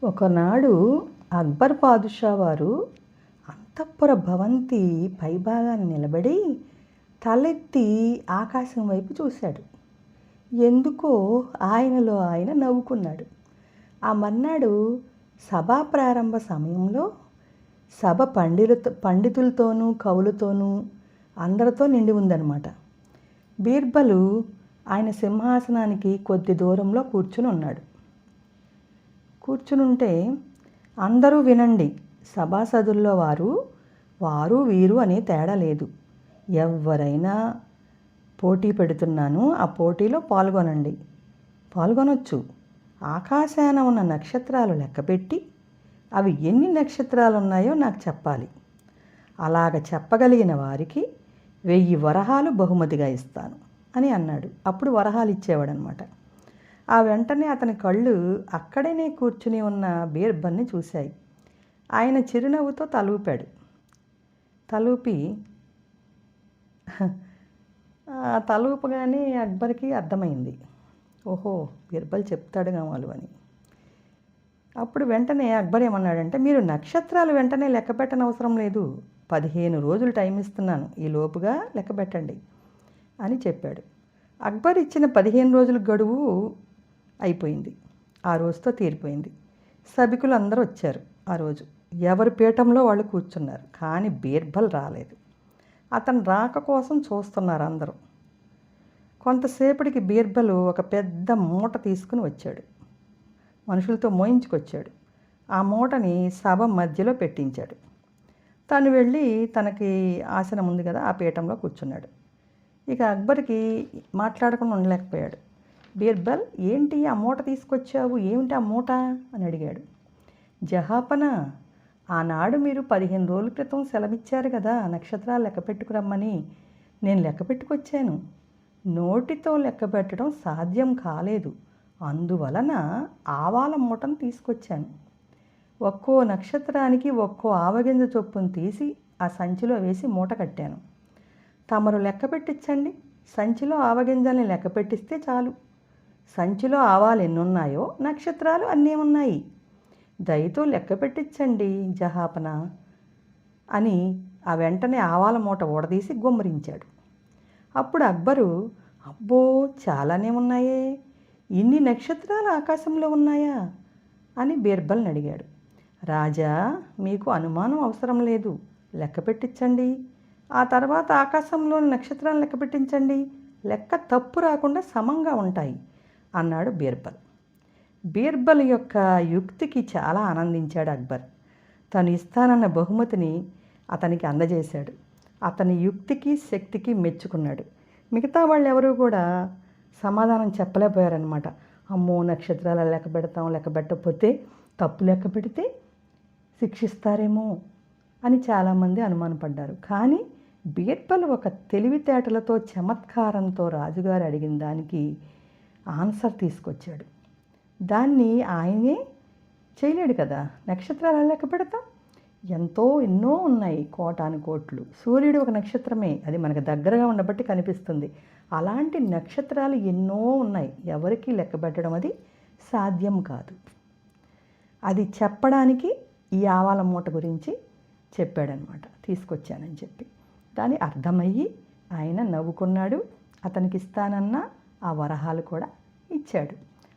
ఒకనాడు అక్బర్ పాదుషా వారు అంతఃపుర భవంతి పైభాగాన్ని నిలబడి తలెత్తి ఆకాశం వైపు చూశాడు. ఎందుకో ఆయనలో ఆయన నవ్వుకున్నాడు. ఆ మర్నాడు సభా ప్రారంభ సమయంలో సభ పండితులతోనూ కవులతోనూ అందరితో నిండి ఉందన్నమాట. బీర్బలు ఆయన సింహాసనానికి కొద్ది దూరంలో కూర్చుని ఉన్నాడు. కూర్చునుంటే అందరూ వినండి, సభాసదుల్లో వారు వీరు అనే తేడా లేదు. ఎవరైనా పోటీ పెడుతున్నాను, ఆ పోటీలో పాల్గొనొచ్చు. ఆకాశాన ఉన్న నక్షత్రాలు లెక్కపెట్టి అవి ఎన్ని నక్షత్రాలు ఉన్నాయో నాకు చెప్పాలి. అలాగ చెప్పగలిగిన వారికి 1000 వరహాలు బహుమతిగా ఇస్తాను అని అన్నాడు. అప్పుడు వరహాలు ఇచ్చేవాడనమాట. ఆ వెంటనే అతని కళ్ళు అక్కడనే కూర్చుని ఉన్న బీర్బల్ని చూశాయి. ఆయన చిరునవ్వుతో తలూపాడు. తలూపి తలూపగానే అక్బర్కి అర్థమైంది, ఓహో బీర్బల్ చెప్తాడు కావాలి అని. అప్పుడు వెంటనే అక్బర్ ఏమన్నాడంటే, మీరు నక్షత్రాలు వెంటనే లెక్క పెట్టనవసరం లేదు, 15 రోజులు టైం ఇస్తున్నాను, ఈ లోపుగా లెక్క పెట్టండి అని చెప్పాడు. అక్బర్ ఇచ్చిన 15 రోజుల గడువు అయిపోయింది. ఆ రోజుతో తీరిపోయింది. సభికులు అందరూ వచ్చారు. ఆ రోజు ఎవరి పీఠంలో వాళ్ళు కూర్చున్నారు. కానీ బీర్బల్ రాలేదు. అతను రాక కోసం చూస్తున్నారు అందరూ. కొంతసేపటికి బీర్బల్ ఒక పెద్ద మూట తీసుకుని వచ్చాడు. మనుషులతో మోయించుకొచ్చాడు. ఆ మూటని సభ మధ్యలో పెట్టించాడు. తను వెళ్ళి తనకి ఆసనం ఉంది కదా, ఆ పీఠంలో కూర్చున్నాడు. ఇక అక్బర్కి మాట్లాడకుండా ఉండలేకపోయాడు. బీర్బల్, ఏంటి ఆ మూట తీసుకొచ్చావు, ఏమిటి ఆ మూట అని అడిగాడు. జహాపన, ఆనాడు మీరు 15 రోజుల క్రితం సెలవిచ్చారు కదా నక్షత్రాలు లెక్క పెట్టుకురమ్మని. నేను లెక్క పెట్టుకొచ్చాను. నోటితో లెక్క పెట్టడం సాధ్యం కాలేదు. అందువలన ఆవాల మూటను తీసుకొచ్చాను. ఒక్కో నక్షత్రానికి ఒక్కో ఆవగింజ చొప్పును తీసి ఆ సంచిలో వేసి మూట కట్టాను. తమరు లెక్క పెట్టించండి. సంచిలో ఆవగింజల్ని లెక్క పెట్టిస్తే చాలు. సంచిలో ఆవాలు ఎన్నున్నాయో నక్షత్రాలు అన్నీ ఉన్నాయి. దయతో లెక్క పెట్టించండి జహాపన అని ఆ వెంటనే ఆవాల మూట ఊడదీసి గుమ్మరించాడు. అప్పుడు అక్బరు, అబ్బో చాలానే ఉన్నాయే, ఇన్ని నక్షత్రాలు ఆకాశంలో ఉన్నాయా అని బీర్బల్ని అడిగాడు. రాజా, మీకు అనుమానం అవసరం లేదు, లెక్క పెట్టించండి. ఆ తర్వాత ఆకాశంలోని నక్షత్రాలను లెక్క పెట్టించండి. లెక్క తప్పు రాకుండా సమంగా ఉంటాయి అన్నాడు బీర్బల్. బీర్బల్ యొక్క యుక్తికి చాలా ఆనందించాడు అక్బర్. తను ఇస్తానన్న బహుమతిని అతనికి అందజేశాడు. అతని యుక్తికి శక్తికి మెచ్చుకున్నాడు. మిగతా వాళ్ళు ఎవరూ కూడా సమాధానం చెప్పలేకపోయారనమాట. అమ్మో నక్షత్రాలు లెక్క పెడతాం, లెక్క పెట్టకపోతే తప్పు లెక్క పెడితే శిక్షిస్తారేమో అని చాలామంది అనుమానపడ్డారు. కానీ బీర్బల్ ఒక తెలివితేటలతో చమత్కారంతో రాజుగారు అడిగిన దానికి ఆన్సర్ తీసుకొచ్చాడు. దాన్ని ఆయనే చేయలేడు కదా. నక్షత్రాలు లెక్క పెడతాం, ఎన్నో ఉన్నాయి, కోటాను కోట్లు. సూర్యుడు ఒక నక్షత్రమే, అది మనకు దగ్గరగా ఉండబట్టి కనిపిస్తుంది. అలాంటి నక్షత్రాలు ఎన్నో ఉన్నాయి, ఎవరికి లెక్క పెట్టడం అది సాధ్యం కాదు. అది చెప్పడానికి ఈ ఆవాల మూట గురించి చెప్పాడనమాట, తీసుకొచ్చానని చెప్పి. దాని అర్థమయ్యి ఆయన నవ్వుకున్నాడు. అతనికి ఇస్తానన్న ఆ వరహాలు కూడా ఇచ్చాడు.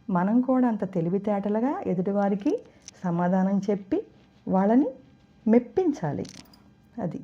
మనం కూడా అంత తెలివితేటలుగా ఎదుటివారికి సమాధానం చెప్పి వాళ్ళని మెప్పించాలి. అది